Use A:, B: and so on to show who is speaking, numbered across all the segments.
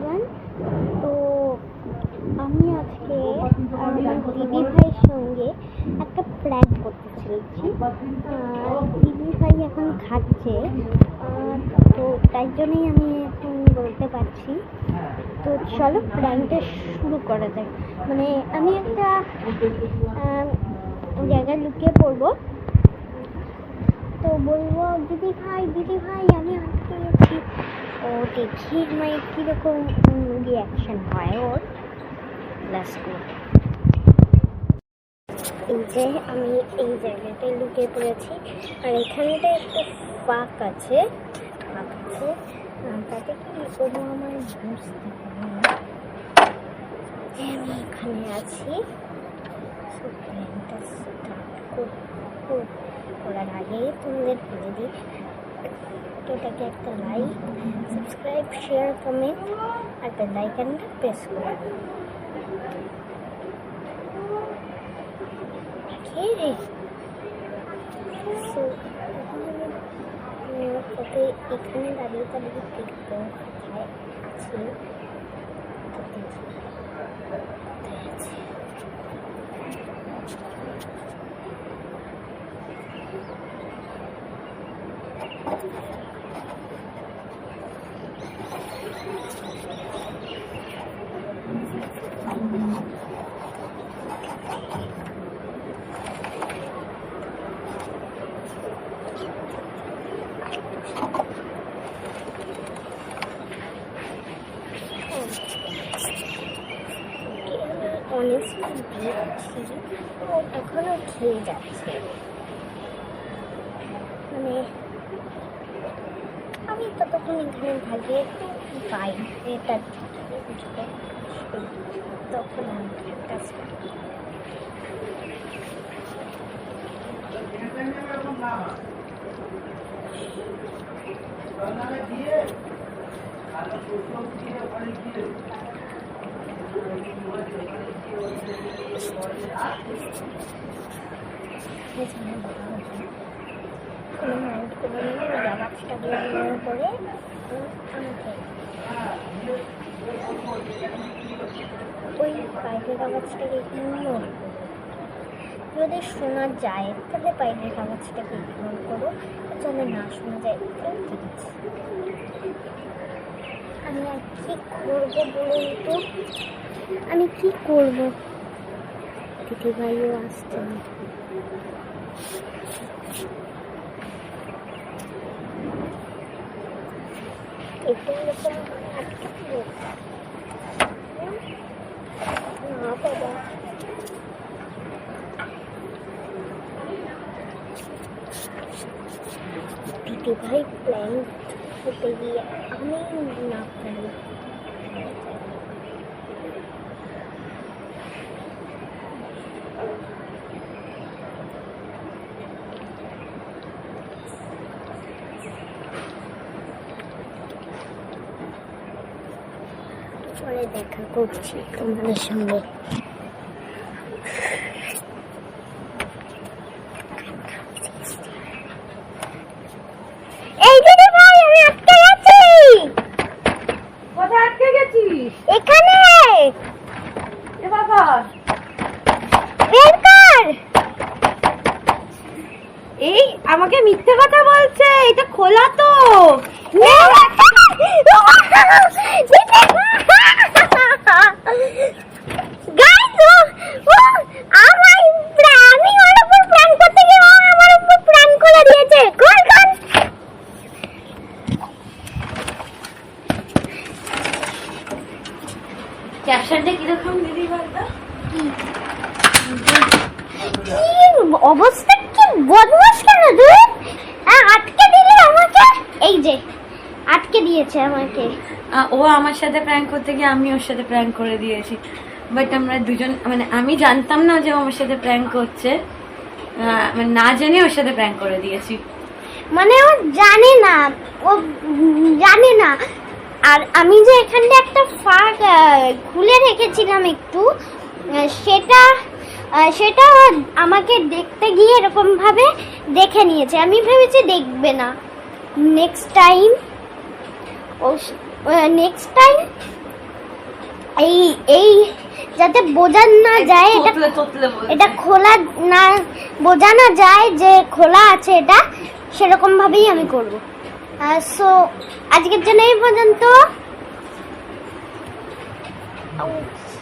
A: Everyone. তো আমি আজকে আমার দিদি ভাইয়ের সঙ্গে একটা প্র্যাঙ্ক করতে চলেছি। দিদি ভাই এখন খাচ্ছে, তো তাই জন্যই আমি এখন বলতে পারছি। তো চলো প্র্যাঙ্কটা শুরু করা যাক। মানে আমি একটা জায়গায় লুকিয়ে পড়বো, তো বলবো দিদি ভাই আমি আটকে গেছি। ও দেখি মানে কীরকম রিয়াকশন হয় ওর। Let's go. এই যে আমি এই জায়গাটায় লুকিয়ে পড়েছি, আর এখানটা একটা ফাঁক আছে, তাতে কি ও আমার বুঝতে পারে না যে আমি এখানে আছি। করার আগে তোমাদের বলে দিই, এটাকে একটা লাইক, সাবস্ক্রাইব, শেয়ার, কমেন্ট আর বেল আইকনটা প্রেস করে দিন। ওকে এখানে দাঁড়িয়ে দেখবো কোথায় আছে। অনেস্টলি দিচ্ছি, ও এখনো খেয়ে যাচ্ছে। মানে আমি ততক্ষণ এখানে থাকি, একটু পাই এটা বুঝতে, তখন আমি একটা করে আমাকে ওই পাইপের কাগজটাকে ইগনোর করো। যদি শোনা যায় তাহলে পাইপের কাগজটাকে ইগনোর করো, যদি না শোনা যায় তাহলে ঠিক আছে। আমি আর কি করবো বলুন তো, আমি কি করবো? দিদি ভাইও আসছে না। এটা এরকম আটকে না বাবা। দিদি ভাই প্ল্যান হতে গিয়ে আমি না পারি। পরে দেখা করছি তোমাদের সঙ্গে। এই দিদি ভাই আমি আটকে গেছি।
B: কোথায় আটকে গেছিস?
A: এখানে।
B: এ বাবা,
A: বের কর।
B: এই আমাকে মিথ্যে কথা বলছে, এটা খোলা তো। ক্যাপশনটা কিরকম দিদি বলতো?
A: অবস্থা কি বদমাস কেন তুই? আটকে দিলি আমাকে। এই যে আটকে দিয়েছে আমাকে।
B: ও আমার সাথে প্র্যাঙ্ক করতে গিয়ে আমি ওর সাথে প্র্যাঙ্ক করে দিয়েছি, বাট আমরা দুজন মানে আমি জানতাম না যে ও আমার সাথে প্র্যাঙ্ক করছে, মানে না জেনে ওর সাথে প্র্যাঙ্ক করে দিয়েছি।
A: মানে ও জানে না। আর আমি যে এখানটা একটা ফাঁক খুলে রেখেছিলাম একটু, সেটা আমাকে দেখতে গিয়ে এরকম ভাবে দেখে নিয়েছে। আমি ভেবেছি দেখবে না। নেক্সট টাইম এই এই যাতে বোঝা না যায় এটা এটা খোলা না বোঝা না যায় যে খোলা আছে এটা, সেরকম ভাবেই আমি করব। সো আজকের জন্য এই পর্যন্ত।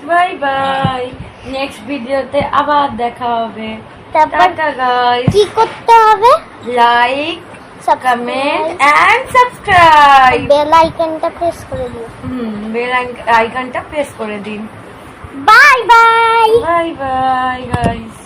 B: বাই বাই, নেক্সট ভিডিওতে আবার দেখা হবে।
A: তারপর
B: টাটা গাইস,
A: কি করতে হবে?
B: Like, comment
A: subscribe,
B: and subscribe,
A: bell আইকনটা প্রেস করে দিও।
B: বেল আইকনটা প্রেস করে দিন।
A: Bye bye.
B: Bye bye guys.